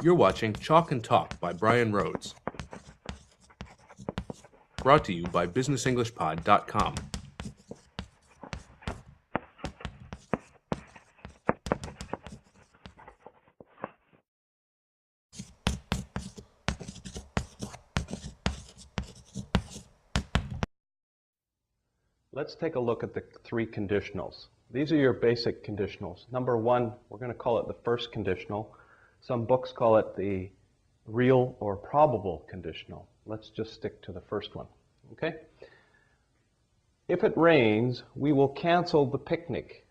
You're watching Chalk and Talk by Brian Rhodes. Brought to you by BusinessEnglishPod.com. Let's take a look at the three conditionals. These are your basic conditionals. Number one, we're going to call it the first conditional. Some books call it the real or probable conditional. Let's just stick to the first one, okay? If it rains, we will cancel the picnic.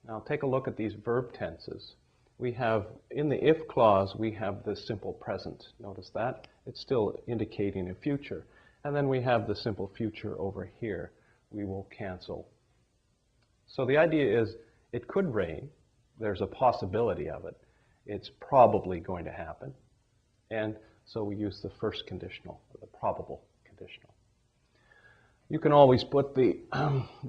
Now take a look at these verb tenses. We have, in the if clause, we have the simple present. Notice that? It's still indicating a future. And then we have the simple future over here. We will cancel. So the idea is it could rain. There's a possibility of it. It's probably going to happen. And so we use the first conditional, or the probable conditional. You can always put the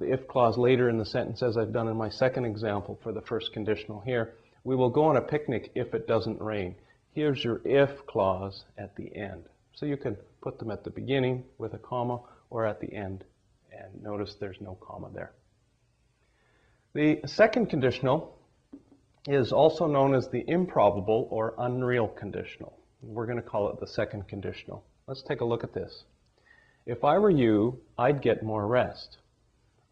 if clause later in the sentence, as I've done in my second example for the first conditional here. We will go on a picnic if it doesn't rain. Here's your if clause at the end. So you can put them at the beginning with a comma or at the end. And notice there's no comma there. The second conditional is also known as the improbable or unreal conditional. We're going to call it the second conditional. Let's take a look at this. If I were you, I'd get more rest.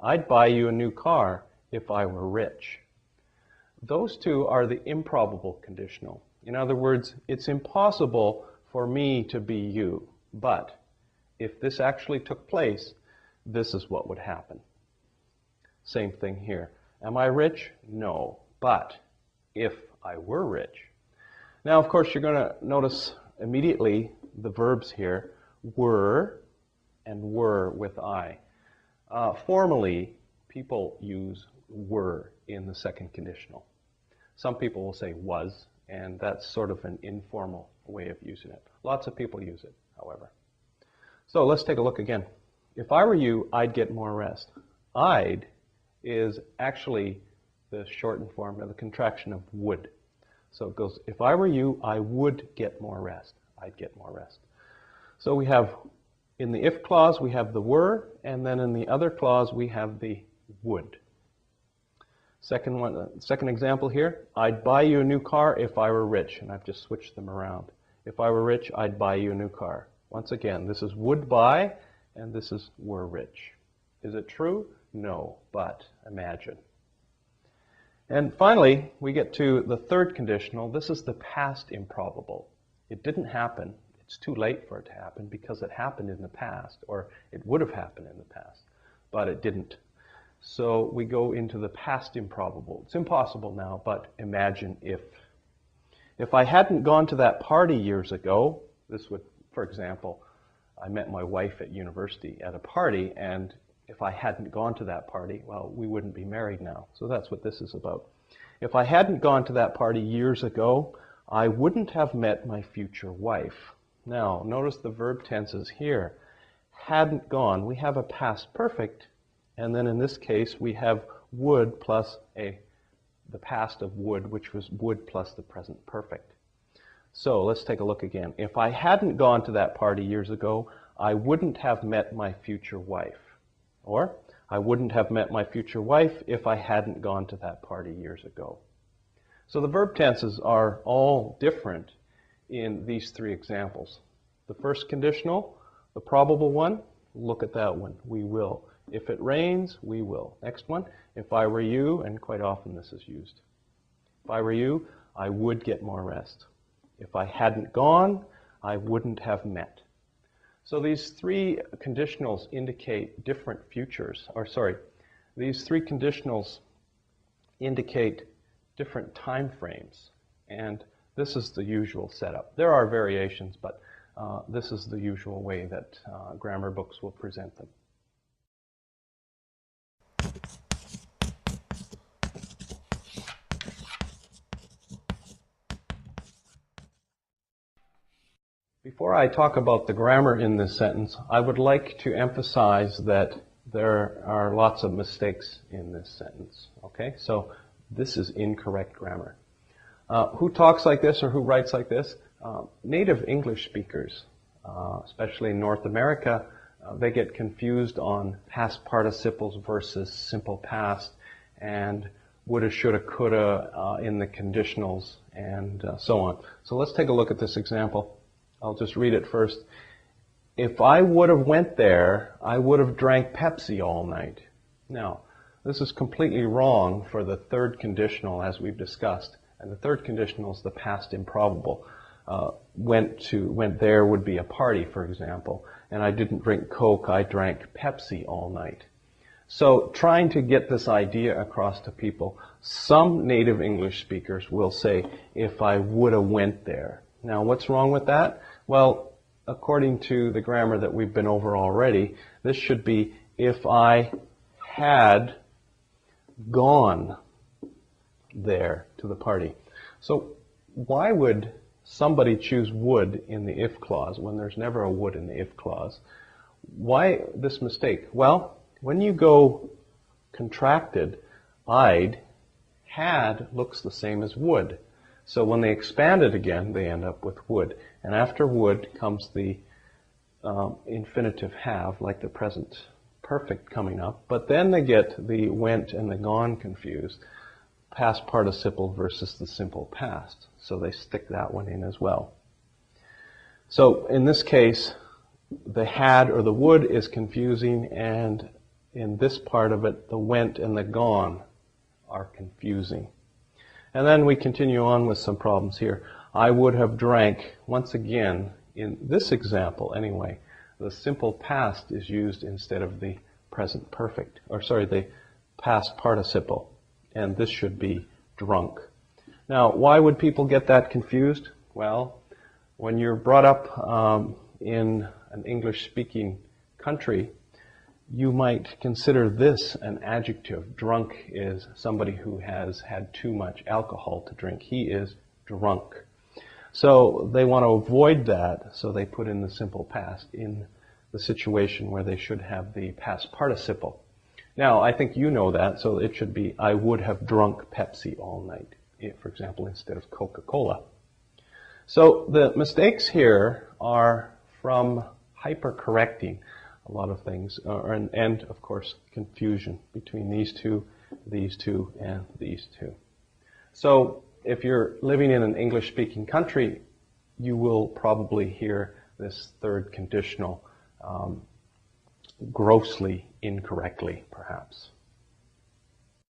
I'd buy you a new car if I were rich. Those two are the improbable conditional. In other words, it's impossible for me to be you, but if this actually took place, this is what would happen. Same thing here. Am I rich? No, but if I were rich. Now, of course, you're going to notice immediately the verbs here, were and were with I. Formally, people use were in the second conditional. Some people will say was, and that's sort of an informal way of using it. Lots of people use it, however. So let's take a look again. If I were you, I'd get more rest. I'd is actually the shortened form of the contraction of would. So it goes, if I were you, I would get more rest. I'd get more rest. So we have, in the if clause, we have the were, and then in the other clause, we have the would. Second example here, I'd buy you a new car if I were rich, and I've just switched them around. If I were rich, I'd buy you a new car. Once again, this is would buy, and this is were rich. Is it true? No, but imagine. And finally, we get to the third conditional. This is the past improbable. It didn't happen. It's too late for it to happen because it happened in the past, or it would have happened in the past, but it didn't. So we go into the past improbable. It's impossible now, but imagine if. If I hadn't gone to that party years ago, this would, for example, I met my wife at university at a party, and if I hadn't gone to that party, well, we wouldn't be married now. So that's what this is about. If I hadn't gone to that party years ago, I wouldn't have met my future wife. Now, notice the verb tenses here. Hadn't gone, we have a past perfect, and then in this case, we have would plus the past of would, which was would plus the present perfect. So let's take a look again. If I hadn't gone to that party years ago, I wouldn't have met my future wife. Or, I wouldn't have met my future wife if I hadn't gone to that party years ago. So the verb tenses are all different in these three examples. The first conditional, the probable one, look at that one, we will. If it rains, we will. Next one, if I were you, and quite often this is used. If I were you, I would get more rest. If I hadn't gone, I wouldn't have met. So these three conditionals indicate different futures, these three conditionals indicate different time frames, and this is the usual setup. There are variations, but this is the usual way that grammar books will present them. Before I talk about the grammar in this sentence, I would like to emphasize that there are lots of mistakes in this sentence. Okay, so this is incorrect grammar. Who talks like this or who writes like this? Native English speakers, especially in North America, they get confused on past participles versus simple past and woulda, shoulda, coulda in the conditionals and so on. So let's take a look at this example. I'll just read it first. If I would have went there, I would have drank Pepsi all night. Now, this is completely wrong for the third conditional as we've discussed. And the third conditional is the past improbable. Went there would be a party, for example. And I didn't drink Coke, I drank Pepsi all night. So trying to get this idea across to people, some native English speakers will say, if I would have went there. Now, what's wrong with that? Well, according to the grammar that we've been over already, this should be, if I had gone there to the party. So why would somebody choose would in the if clause when there's never a would in the if clause? Why this mistake? Well, when you go contracted, I'd, had looks the same as would. So when they expand it again, they end up with would. And after would comes the infinitive have, like the present perfect coming up. But then they get the went and the gone confused. Past participle versus the simple past. So they stick that one in as well. So in this case, the had or the would is confusing, and in this part of it, the went and the gone are confusing. And then we continue on with some problems here. I would have drank, once again, in this example anyway, the simple past is used instead of the present perfect, the past participle. And this should be drunk. Now, why would people get that confused? Well, when you're brought up in an English-speaking country, you might consider this an adjective. Drunk is somebody who has had too much alcohol to drink. He is drunk. So they want to avoid that, so they put in the simple past in the situation where they should have the past participle. Now, I think you know that, so it should be, I would have drunk Pepsi all night, for example, instead of Coca-Cola. So the mistakes here are from hyper-correcting a lot of things, and of course, confusion between these two, and these two. So if you're living in an English-speaking country, you will probably hear this third conditional grossly incorrectly, perhaps.